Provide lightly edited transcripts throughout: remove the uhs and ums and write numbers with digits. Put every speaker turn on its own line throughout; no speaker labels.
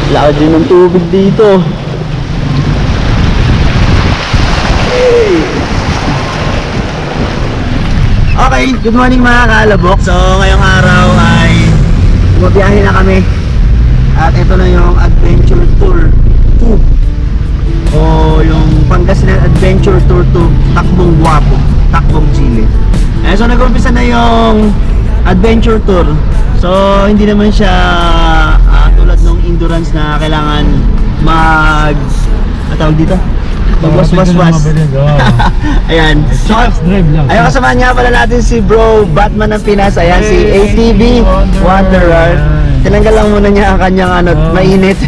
Laki din ng tubig dito. Okay, good morning mga kaalabok. So ngayong araw ay bumabiyahe na kami. At ito na yung Adventure Tour 2 o yung Pangasinan Adventure Tour 2 Takbong Guapo, Takbong Chile. So nag-umpisa na yung Adventure Tour. So hindi naman siya tulad ng endurance na kailangan tawag dito? Magwas-was-was. Ayan. So, ayun, kasama niya pala natin si Bro Batman ng Pinas. Ayan, si ATV Wanderer. Tinanggal lang muna niya ang kanyang mainit.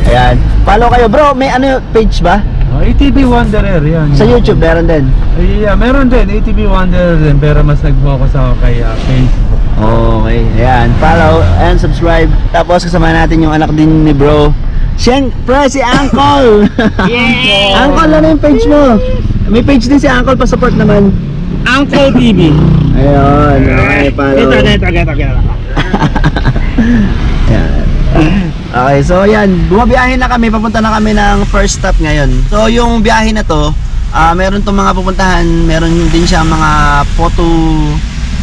Ayan. Follow kayo. Bro, may page ba?
ATV Wanderer, yan.
Sa YouTube, meron din?
Yeah, meron din. ATV Wanderer din. Pero mas nag-focus ako kay Facebook.
Okay. Ayan. Follow and subscribe. Tapos kasama natin yung anak din ni Bro. Siyempre, si Uncle! Yeah! Uncle, ano yung page mo? May page din si Uncle, pa-support naman.
Uncle TV.
Ayun, okay, follow.
Ito.
Okay, so yan, bumabiyahe na kami, papunta na kami ng first stop ngayon. So yung biyahe na to, meron tong mga pupuntahan, meron din siya mga photo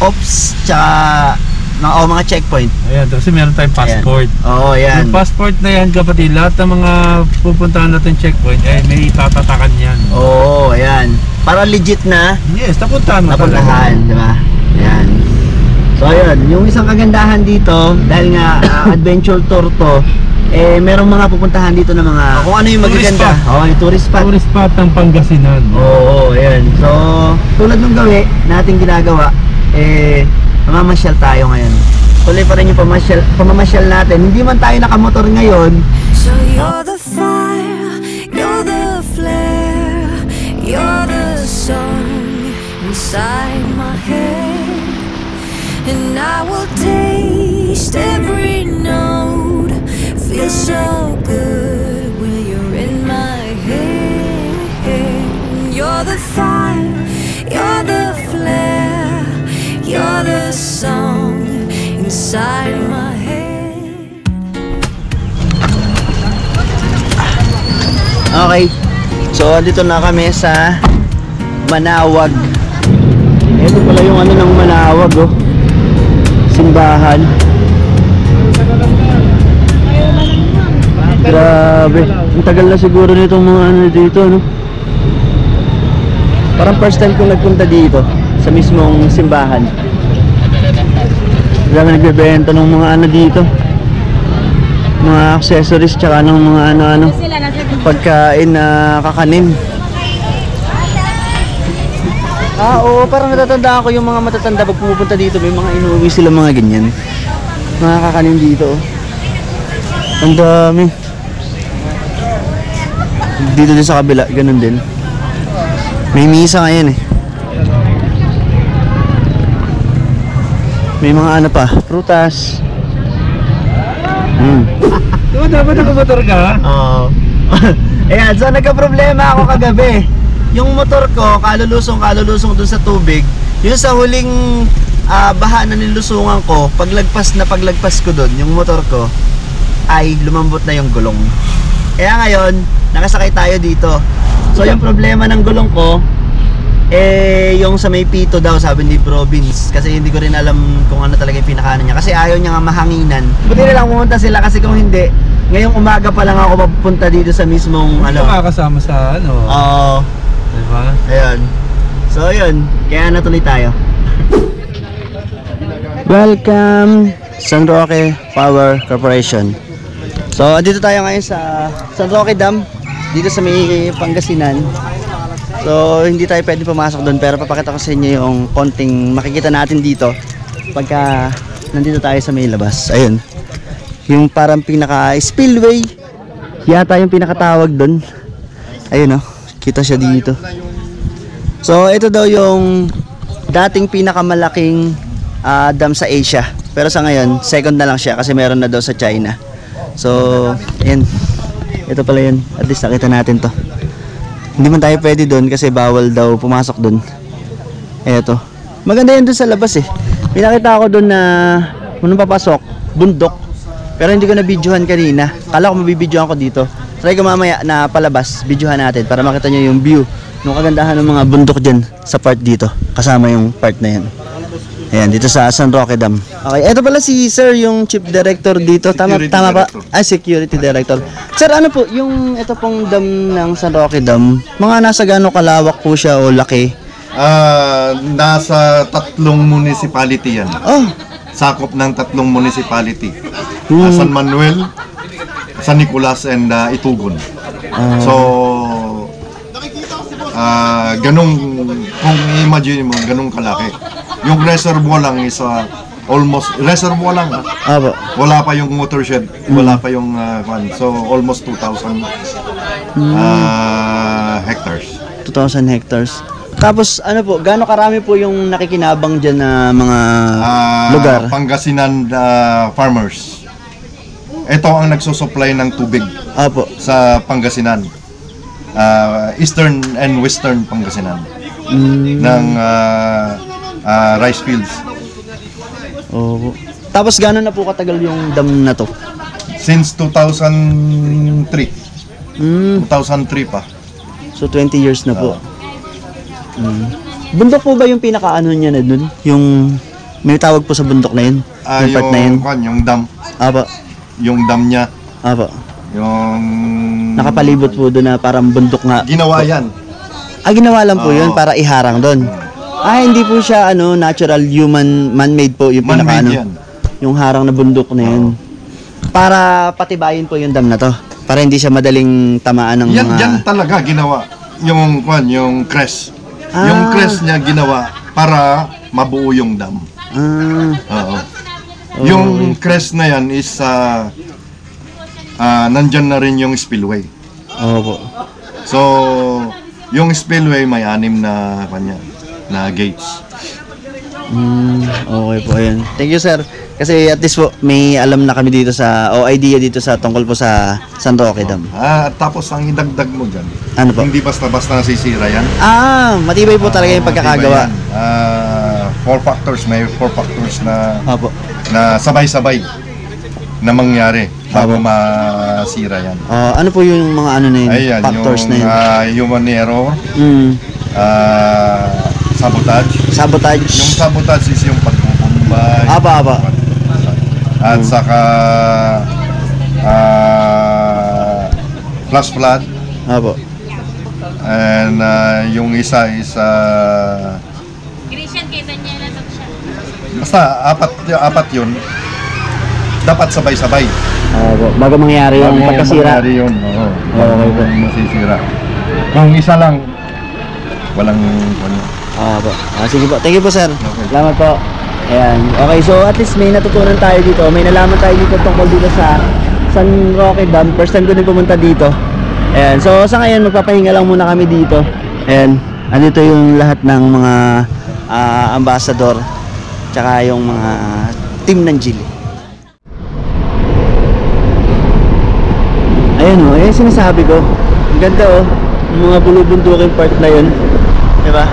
ops, tsaka mga checkpoint.
Ayan, kasi meron tayong passport.
Oo, yan.
Yung passport na yan, kapatid, lahat ng mga pupuntahan natin checkpoint, may tatatakan yan.
Oo, ayan. Para legit na.
Yes, napuntahan mo talaga.
Napuntahan, di ba? Ayan. So, ayun. Yung isang kagandahan dito, dahil nga adventure tour to, merong mga pupuntahan dito na mga, kung ano yung magaganda. Oo, yung tourist spot.
Tourist spot ng Pangasinan.
Oo, ayan. So, tulad ng nating ginagawa, mamamasyal tayo ngayon. Tuloy pa rin yung pamamasyal natin. Hindi man tayo nakamotor ngayon.
So you're the fire, you're the flare, you're the song inside my head. And I will taste every note. Feels so good when you're in my head. You're the fire, you're the flare, you're the song inside my head.
Okay. So, andito na kami sa Manawag. Ito pala yung ng Manawag, oh. Simbahan. Grabe. Ang tagal na siguro nitong mga dito, no? Parang first time kong nagpunta dito sa mismong simbahan. Dami nagbebenta ng mga dito, mga accessories, tsaka ng mga pagkain na kakanin. Oo, parang natatandaan ko yung mga matatanda pag pumupunta dito, may mga inuwi sila mga ganyan, mga kakanin dito. Ang dami. Dito din sa kabila, ganun din. May misa ngayon eh. May mga pa, prutas.
Diba dapat nakamotor ka?
Oo. Ayan, so nagka-problema ako kagabi. Yung motor ko, kalulusong dun sa tubig. Yung sa huling baha na nilusungan ko, paglagpas ko dun, yung motor ko, ay lumambot na yung gulong. Kaya ngayon, nakasakay tayo dito. So yung problema ng gulong ko, yung sa may pito daw, sabi ni Bro Vince. Kasi hindi ko rin alam kung ano talaga yung pinakaano niya. Kasi ayaw niya nga mahanginan. Buti na lang pumunta sila, kasi kung hindi, ngayong umaga pa lang ako mapupunta dito sa mismong
Hindi ka makakasama sa
Oo.
Diba?
Ayun. So yun, kaya natuloy tayo. Welcome San Roque Power Corporation. So dito tayo ngayon sa San Roque Dam, dito sa may Pangasinan. So hindi tayo pwede pumasok doon, pero papakita ko sa inyo yung konting makikita natin dito pagka nandito tayo sa may labas. Ayun, yung parang pinaka spillway yata yung pinakatawag doon. Ayun, oh, kita siya dito. So ito daw yung dating pinakamalaking dam sa Asia, pero sa ngayon second na lang siya kasi meron na daw sa China. So ayan, ito pala yun. At least nakita natin to. Hindi man tayo pwede doon kasi bawal daw pumasok doon. Eto, maganda yan doon sa labas eh. Pinakita ako doon na unang papasok, bundok. Pero hindi ko na-videohan kanina. Kala ko mabibidyohan ko dito. Try ko mamaya na palabas, videohan natin para makita nyo yung view ng kagandahan ng mga bundok dyan sa part dito. Kasama yung part na yan. Ayan, dito sa San Roque Dam. Okay, ito pala si Sir, yung Chief Director dito. Tama ba? Ay, Security Director. Sir, ano po, yung ito pong dam ng San Roque Dam, mga nasa gano'ng kalawak po siya o laki?
Nasa 3 municipality yan.
Oh,
Sakop ng 3 municipality.
Hmm.
San Manuel, San Nicolas, and Itugon. So, ganong, kung i-imagine mo, ganong kalaki. Yung reservoir lang is almost, reservoir lang.
abo.
Wala pa yung watershed, wala pa yung, so almost 2,000 hectares.
2,000 hectares. Tapos, ano po, gaano karami po yung nakikinabang dyan na mga lugar?
Pangasinan farmers. Ito ang nagsusupply ng tubig
Apo.
sa Pangasinan. Eastern and Western Pangasinan. Ng rice fields.
Opo. Tapos, gaano na po katagal yung dam na to?
Since 2003. 2003 pa.
So, 20 years na po. Bundok po ba yung pinakaano niya na dun? Yung may tawag po sa bundok na yun? Yung part na yun?
Yung dam.
Apo.
Yung dam niya.
Apo.
Yung...
Nakapalibot po doon na parang bundok nga.
Ginawa yan.
Ginawa lang po yun para iharang doon. Hindi po siya natural human man-made po yung pinakaano.
Man-made yan.
Yung harang na bundok na yun. Para patibayin po yung dam na to. Para hindi siya madaling tamaan ng mga...
Yan talaga ginawa. Yung crest. Yung crest niya ginawa para mabuo yung dam. Oo. Yung crest na yan is nandyan na rin yung spillway.
Opo.
So, yung spillway may 6 na gates.
Okay po, ayun. Thank you, sir. Kasi at least po, may alam na kami dito o idea dito sa tungkol po sa San Roque Dam.
Tapos ang idagdag mo dyan,
Ano po?
hindi basta-basta nasisira yan.
Matibay po talaga yung pagkakagawa.
4 factors, may 4 factors
Opo.
na sabay-sabay na mangyari bago masira yan.
Ano po yung mga ano na yun?
Ayan,
Factors na yun?
human error, sabotage.
Sabotage.
Yung sabotage is yung pagbubumbay.
Aba.
At saka flash flood.
Opo.
And yung isa is
Christian, kita niya na ito siya.
basta apat yun. Dapat sabay-sabay.
Opo. Bago mangyari yung pagkasira.
Mangyari yun. Oo.
Okay po.
Masisira. Kung isa lang, walang
Opo. Sige po. Thank you po, sir.
Okay.
Salamat po. Ayan. Okay, so at least may natutunan tayo dito. May nalaman tayo dito tungkol dito sa San Roque Dam. First time ko din pumunta dito. Ayan. So sa ngayon, magpapahinga lang muna kami dito. Ayan. Andito yung lahat ng mga ambassador. Tsaka yung mga team ng Gili. Ayan o. Ayan sinasabi ko. Ang ganda o. Yung mga bulubunduking part na yun. Diba?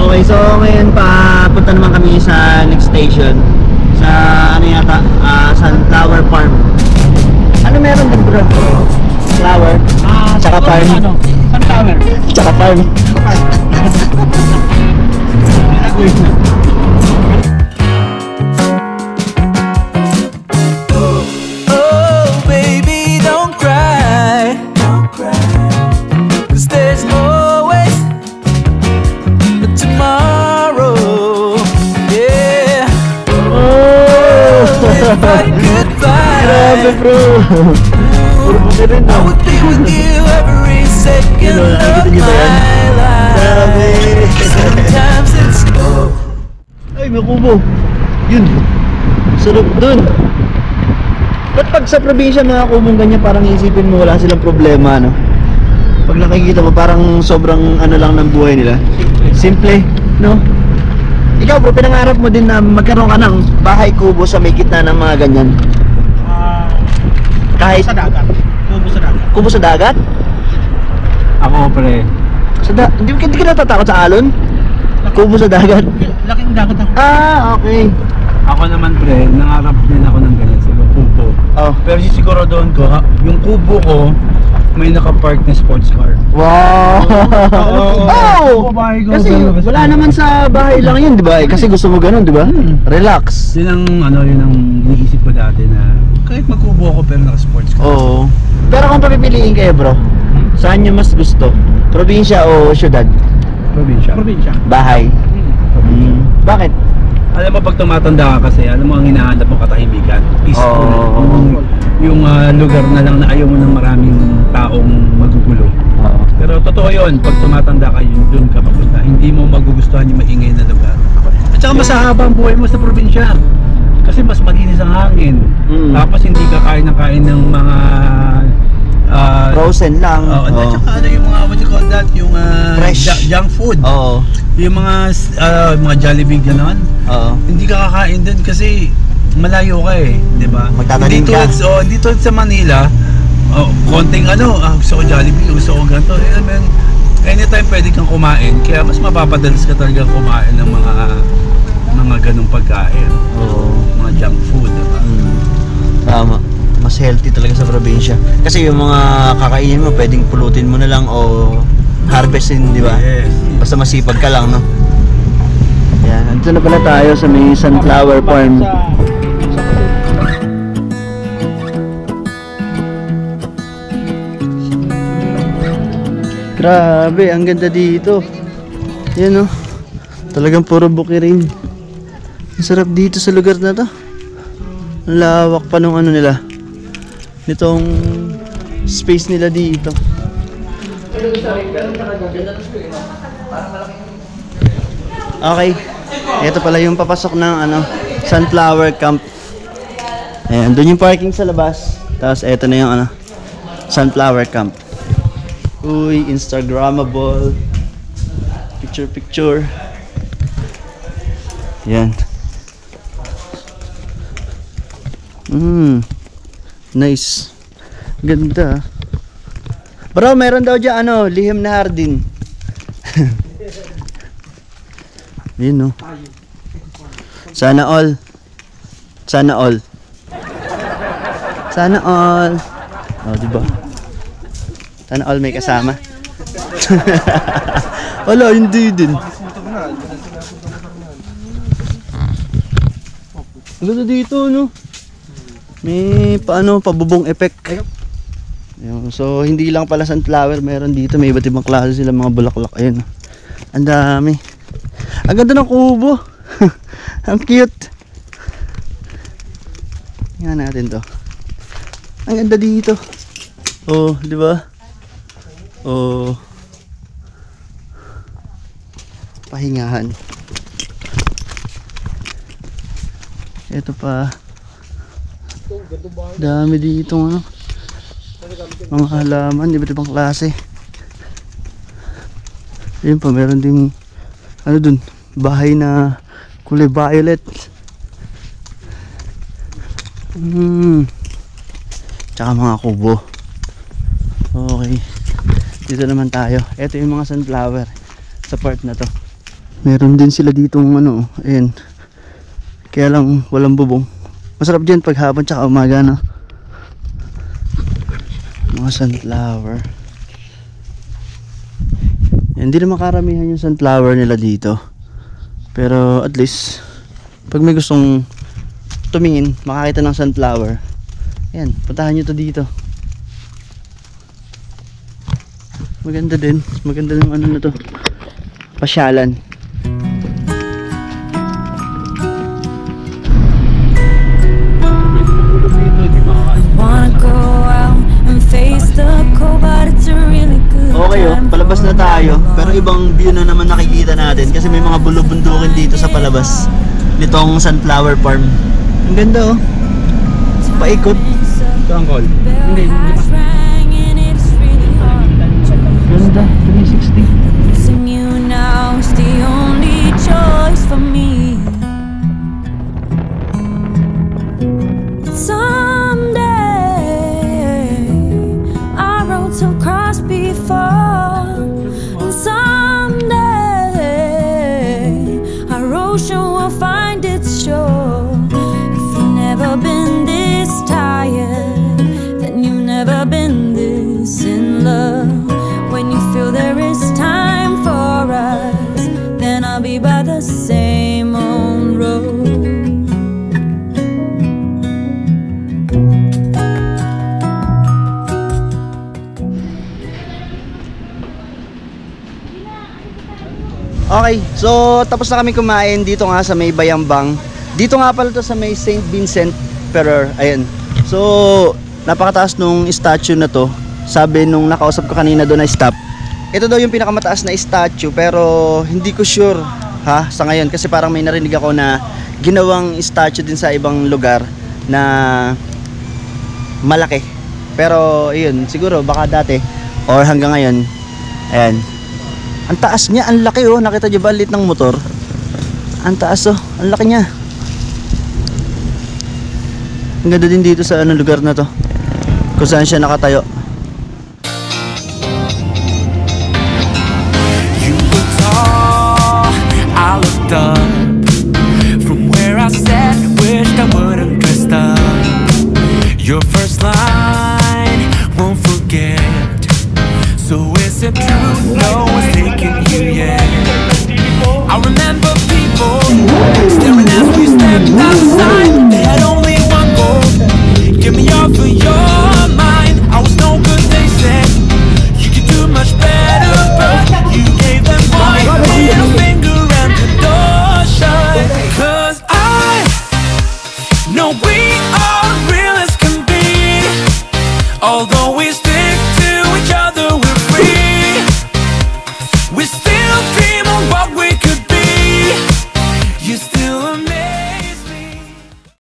Okay, so ngayon papunta naman kami sa next station sa ano yata, Sunflower Farm. Ano meron din bro? Flower? Tsaka farm?
Sunflower.
Tsaka farm?
Oh, baby, don't cry. Don't cry. 'Cause there's always a tomorrow. Yeah.
Oh!
If I could
Grabe
fly,
bro! Puro buti rin
I
no?
would be with you every second
Yun, nakikita
of
niyo ba yan?
my life.
Grabe!
Sometimes it's
Ay, may kubo! Yun! Sarap dun! Ba't pag sa probinsya mga kubong ganyan parang isipin mo wala silang problema, no? Pag nakikita mo parang sobrang ano lang ng buhay nila. Simple, no? Ikaw bro, pinangarap mo din na magkaroon ka ng bahay kubo sa may gitna ng mga ganyan. Kahit
Sa dagat. Kubo sa dagat.
kubo sa dagat?
Ako, pre.
Hindi ka natatakot sa alon? Kubo sa dagat?
Laking dagat ako.
Okay.
Ako ako naman pre, nangarap din ako ng ganyan sa kubo.
Oh.
Pero sisiguraduhan ko, yung kubo ko may naka-park na sports car.
Wow! Oh!
Babae ko,
Kasi wala naman sa bahay lang yun, di ba? Kasi gusto mo ganun, di ba? Relax.
Yun ang yun ang iniisip ko dati na kahit magkubo ako pero naka-sports car.
Oo. Pero kung papipiliin kayo bro, saan nyo mas gusto? Probinsya o syudad?
Probinsya. Probinsya.
Bahay? Bakit?
Alam mo pag tumatanda ka kasi, alam mo ang hinahanap mo katahimikan, peaceful.
Oo.
Yung lugar na lang na ayaw mo ng maraming taong magugulo.
Oo.
Pero totoo yun, pag tumatanda ka yun, doon ka papunta. Hindi mo magugustuhan yung maingay na lugar. At saka mas hahaba ang buhay mo sa probinsya. Kasi mas malinis ang hangin. Tapos hindi ka kain ng mga
Frozen lang.
at saka ano yung mga, what you call that, yung
Fresh.
Junk food.
Oo.
Yung mga Jollibee gano'n.
Oo.
Hindi ka kakain doon kasi malayo ka eh, di ba?
Magtatanim ka.
Hindi tulad sa Manila, konting gusto ko Jollibee, gusto ko ganito. Anytime pwede kang kumain, kaya mas mapapadalas ka talaga kumain ng mga ganong pagkain.
Oo.
Mga junk food, di ba?
Tama. Mas healthy talaga sa probinsya. Kasi yung mga kakainin mo, pwedeng pulutin mo na lang o harvestin, di ba?
Yes.
Basta masipag ka lang, no? Yan, andito na pala tayo sa may sunflower farm. Grabe, ang ganda dito. Yan, no? Talagang puro bukirin. Ang sarap dito sa lugar na to. Ang lawak pa nung ano nila. Nitong space nila dito. Okay. Ito pala yung papasok ng sunflower camp. Ayan, doon yung parking sa labas. Tapos ito na yung sunflower camp. Uy, Instagrammable. Picture. Yan. Nice. Ganda. Bro, meron daw dyan lihim na hardin. Yun, no? Sana all. Sana all. Sana all. Oh, diba? Sana all may kasama. Wala, hindi din. Ganda dito, no? May pabubong effect. Ayun, so hindi lang pala sunflower meron dito, may iba't ibang klase sila mga bulaklak. Ayun. Ang dami. Ang ganda ng kubo. Ang cute. Tingnan natin 'to. Ang ganda dito. Oh, di ba? Oh. Pahingahan. Ito pa. Dami dito mga halaman, iba't ibang klase. Ayun pa, meron ding dun, bahay na kulay violet. Tsaka mga kubo. Okay, dito naman tayo. Ito yung mga sunflower sa part na to. Meron din sila ditong ayan. Kaya lang walang bubong. Masarap dyan pag hapon tsaka umaga, no? Mga sunflower. Hindi na makaramihan yung sunflower nila dito. Pero at least pag may gustong tumingin, makakita ng sunflower. Ayan, puntahan nyo to dito. Maganda din. Maganda ng na to. Pasyalan. Okay, palabas na tayo. Pero ibang view na naman nakikita natin kasi may mga bulubundukin dito sa palabas nitong sunflower farm. Ang ganda, paikot.
Ito ang call. Hindi pa.
Ganda, 360.
Missing you now is the only choice for me. Someday I wrote some cross before, and someday our ocean will find its shore.
Okay, so tapos na kami kumain dito nga sa may Bayambang. Dito nga pala to sa may St. Vincent Ferrer. Ayan. So, napakataas nung statue na to. Sabi nung nakausap ko kanina doon na stop. Ito daw yung pinakamataas na statue pero hindi ko sure ha sa ngayon kasi parang may narinig ako na ginawang statue din sa ibang lugar na malaki. Pero yun, siguro baka dati or hanggang ngayon. Ayan. Ang taas niya, ang laki oh. Nakita niyo ba lit ng motor? Ang taas oh, ang laki niya. Ang ganda din dito sa anong lugar na to. Kung saan siya nakatayo.
You look tall, I looked up. From where I sat, wished I would've dressed up. Your first line, won't forget. So is it true? No one's taking you yet. I remember people staring as we stepped outside. They had only one goal, get me off of your mind. I was no good, they said. You could do much better, but you gave them one middle finger and the door shut. 'Cause I know we are real as can be, although we still